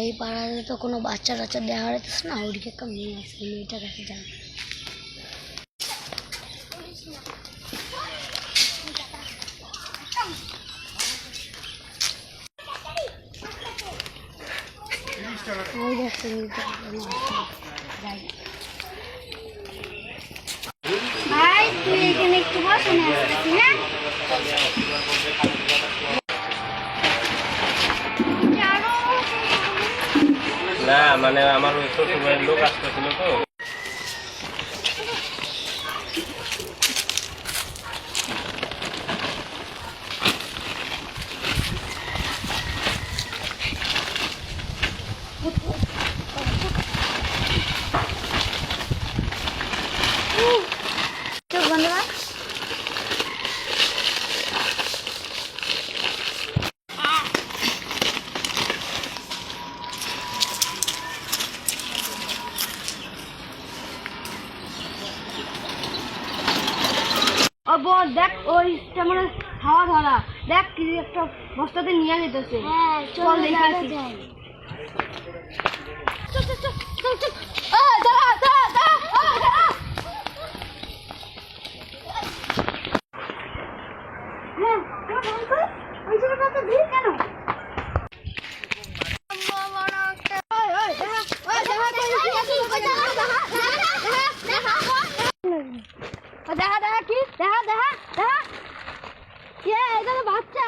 এই পাড়াতে তো কোনো বাচ্চা টাচ্চা দেওয়া যাচ্ছে না, ওদিকে একটা মেয়ে আছে, মেয়েটা কাছে যাবে। ভাই তুই এখানে একটু বস, আমি আসতেছি। না মানে আমার ওই শ্বশুর বাড়ির লোক আসতেছিল তো। দেখ ওইটা মানে খাওয়া ধরা, দেখ কি একটা বস্তাতে নিয়ে যেতেছে। হ্যাঁ চল দেখা যাক। বাচ্চা